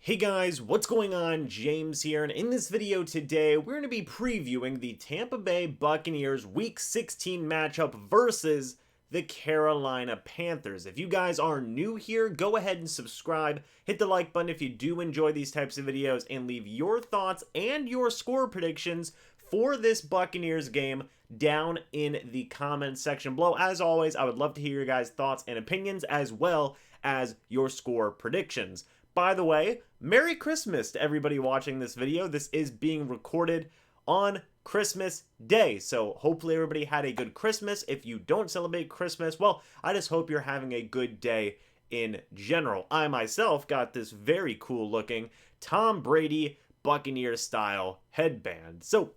Hey guys, what's going on? James here, and in this video today, we're going to be previewing the Tampa Bay Buccaneers Week 16 matchup versus the Carolina Panthers. If you guys are new here, go ahead and subscribe, hit the like button if you do enjoy these types of videos, and leave your thoughts and your score predictions for this Buccaneers game down in the comments section below. As always, I would love to hear your guys' thoughts and opinions as well as your score predictions. By the way, Merry Christmas to everybody watching this video. This is being recorded on Christmas Day, so hopefully everybody had a good Christmas. If you don't celebrate Christmas, well, I just hope you're having a good day in general. I myself got this very cool looking Tom Brady Buccaneers style headband. So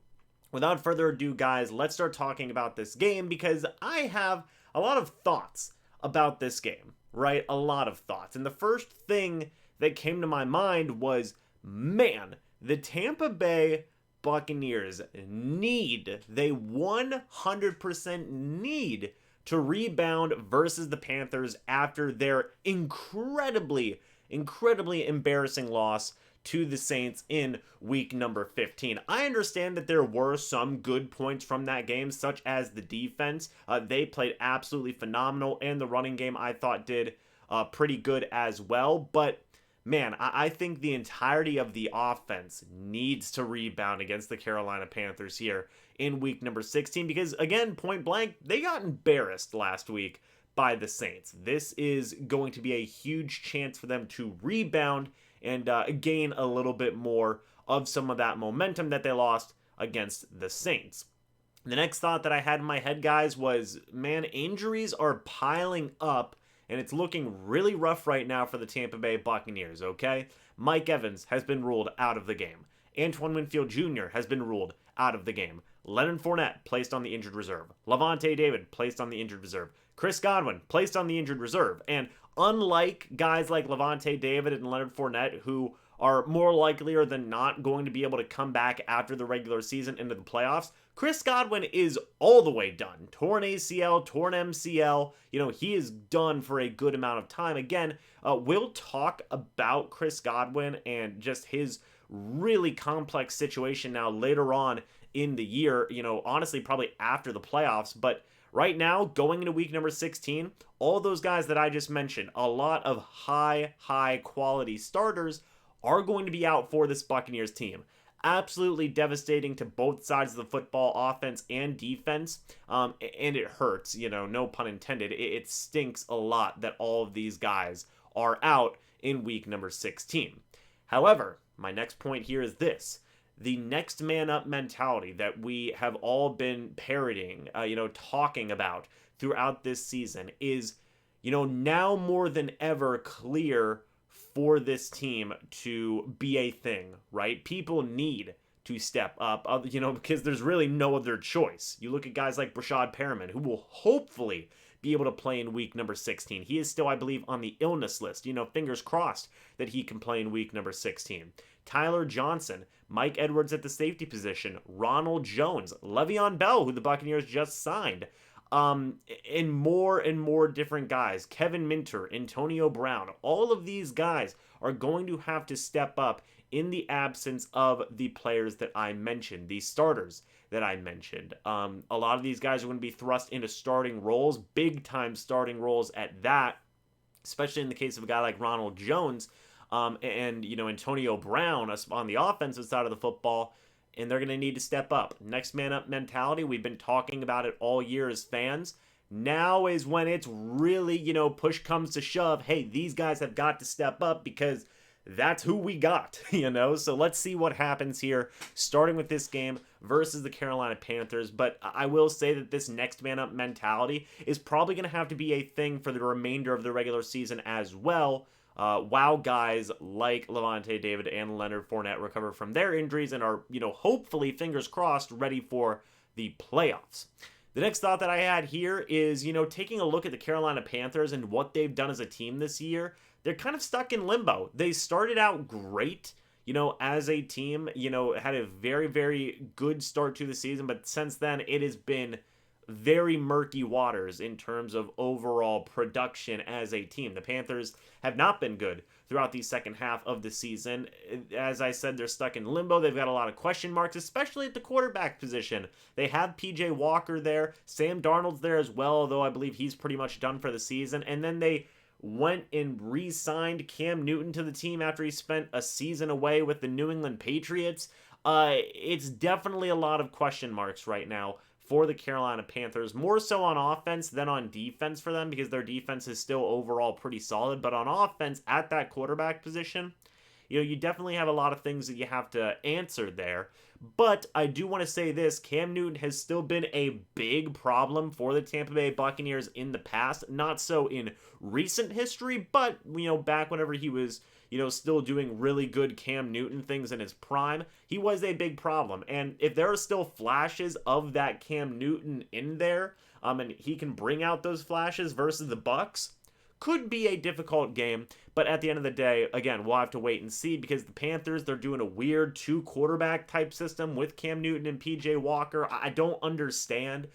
without further ado, guys, let's start talking about this game because I have a lot of thoughts about this game, right? A lot of thoughts. And the first thing that came to my mind was, man, the Tampa Bay Buccaneers they 100% need to rebound versus the Panthers after their incredibly embarrassing loss to the Saints in week number 15. I understand that there were some good points from that game, such as the defense. They played absolutely phenomenal, and the running game I thought did pretty good as well, but man, I think the entirety of the offense needs to rebound against the Carolina Panthers here in week number 16 because, again, point blank, they got embarrassed last week by the Saints. This is going to be a huge chance for them to rebound and gain a little bit more of some of that momentum that they lost against the Saints. The next thought that I had in my head, guys, was, man, injuries are piling up, and it's looking really rough right now for the Tampa Bay Buccaneers, okay? Mike Evans has been ruled out of the game. Antoine Winfield Jr. has been ruled out of the game. Leonard Fournette placed on the injured reserve. Lavonte David placed on the injured reserve. Chris Godwin placed on the injured reserve. And unlike guys like Lavonte David and Leonard Fournette, who are more likelier than not going to be able to come back after the regular season into the playoffs, Chris Godwin is all the way done. Torn ACL, torn MCL. He is done for a good amount of time. Again, we'll talk about Chris Godwin and just his really complex situation now later on in the year, honestly, probably after the playoffs. But right now, going into week number 16, all those guys that I just mentioned, a lot of high quality starters are going to be out for this Buccaneers team. Absolutely devastating to both sides of the football, offense and defense, and it hurts, no pun intended. It stinks a lot that all of these guys are out in week number 16. However, my next point here is this. The next man up mentality that we have all been parroting, talking about throughout this season is, now more than ever clear for this team to be a thing, right? People need to step up, because there's really no other choice. You look at guys like Brashad Perriman, who will hopefully be able to play in week number 16. He is still, I believe, on the illness list. Fingers crossed that he can play in week number 16. Tyler Johnson, Mike Edwards at the safety position, Ronald Jones, Le'Veon Bell, who the Buccaneers just signed, and more different guys. Kevin Minter, Antonio Brown, all of these guys are going to have to step up in the absence of the players that I mentioned, the starters that I mentioned. A lot of these guys are going to be thrust into starting roles, big time starting roles at that, especially in the case of a guy like Ronald Jones, and Antonio Brown on the offensive side of the football. And they're going to need to step up. Next man up mentality, we've been talking about it all year as fans. Now is when it's really, push comes to shove. Hey, these guys have got to step up because that's who we got, So let's see what happens here, starting with this game versus the Carolina Panthers. But I will say that this next man up mentality is probably going to have to be a thing for the remainder of the regular season as well. While guys like Lavonte David and Leonard Fournette recover from their injuries and are, hopefully, fingers crossed, ready for the playoffs. The next thought that I had here is, taking a look at the Carolina Panthers and what they've done as a team this year. They're kind of stuck in limbo. They started out great, as a team, had a very good start to the season, but since then it has been very murky waters in terms of overall production as a team. The Panthers have not been good throughout the second half of the season. As I said, they're stuck in limbo. They've got a lot of question marks, especially at the quarterback position. They have PJ Walker there. Sam Darnold's there as well, although I believe he's pretty much done for the season. And then they went and re-signed Cam Newton to the team after he spent a season away with the New England Patriots. It's definitely a lot of question marks right now for the Carolina Panthers, more so on offense than on defense for them, because their defense is still overall pretty solid. But on offense, at that quarterback position, you definitely have a lot of things that you have to answer there. But I do want to say this, Cam Newton has still been a big problem for the Tampa Bay Buccaneers in the past. Not so in recent history, but, back whenever he was, still doing really good Cam Newton things in his prime, he was a big problem. And if there are still flashes of that Cam Newton in there, and he can bring out those flashes versus the Bucs, could be a difficult game. But at the end of the day, again, we'll have to wait and see, because the Panthers, they're doing a weird 2-quarterback type system with Cam Newton and PJ Walker. I don't understand.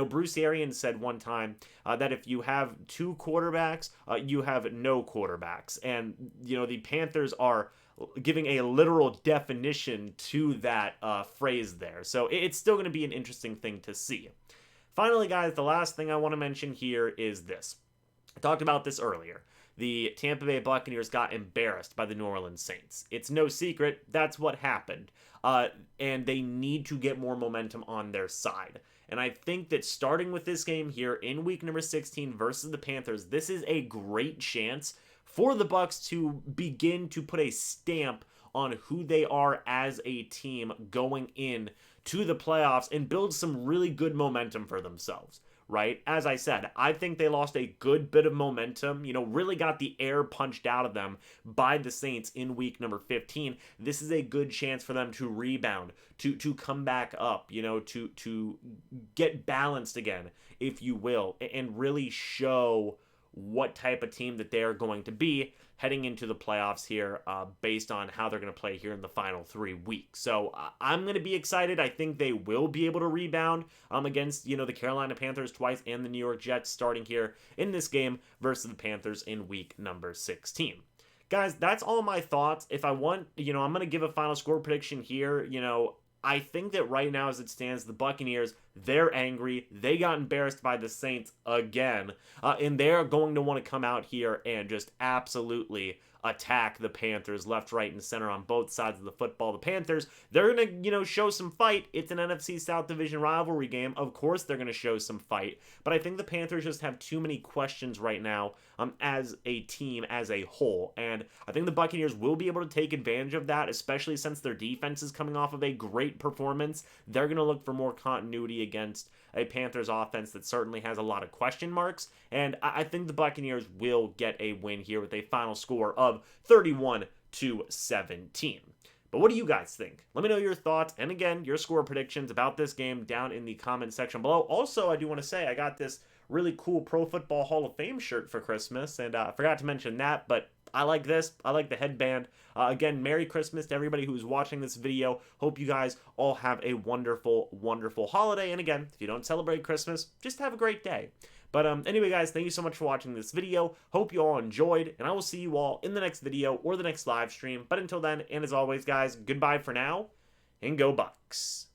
Bruce Arians said one time that if you have 2 quarterbacks, you have no quarterbacks. And, the Panthers are giving a literal definition to that phrase there. So it's still going to be an interesting thing to see. Finally, guys, the last thing I want to mention here is this. I talked about this earlier. The Tampa Bay Buccaneers got embarrassed by the New Orleans Saints. It's no secret, that's what happened. And they need to get more momentum on their side. And I think that starting with this game here in week number 16 versus the Panthers, this is a great chance for the Bucs to begin to put a stamp on who they are as a team going in to the playoffs and build some really good momentum for themselves. Right? As I said, I think they lost a good bit of momentum, really got the air punched out of them by the Saints in week number 15. This is a good chance for them to rebound, to come back up, to get balanced again, if you will, and really show what type of team that they are going to be heading into the playoffs here, based on how they're going to play here in the final 3 weeks. So I'm going to be excited. I think they will be able to rebound against, the Carolina Panthers twice and the New York Jets starting here in this game versus the Panthers in week number 16. Guys, that's all my thoughts. If I want, I'm going to give a final score prediction here. I think that right now as it stands, the Buccaneers, they're angry. They got embarrassed by the Saints again. And they're going to want to come out here and just absolutely attack the Panthers left, right, and center on both sides of the football. The Panthers, they're going to, show some fight. It's an NFC South Division rivalry game. Of course they're going to show some fight. But I think the Panthers just have too many questions right now as a team, as a whole. And I think the Buccaneers will be able to take advantage of that, especially since their defense is coming off of a great performance. They're going to look for more continuity against a Panthers offense that certainly has a lot of question marks. And I think the Buccaneers will get a win here with a final score of 31-17. But what do you guys think? Let me know your thoughts, and again, your score predictions about this game down in the comment section below. Also, I do want to say I got this really cool Pro Football Hall of Fame shirt for Christmas, and I forgot to mention that, but I like this. I like the headband. Again, Merry Christmas to everybody who's watching this video. Hope you guys all have a wonderful, wonderful holiday. And again, if you don't celebrate Christmas, just have a great day. But anyway, guys, thank you so much for watching this video. Hope you all enjoyed, and I will see you all in the next video or the next live stream. But until then, and as always, guys, goodbye for now, and go Bucs.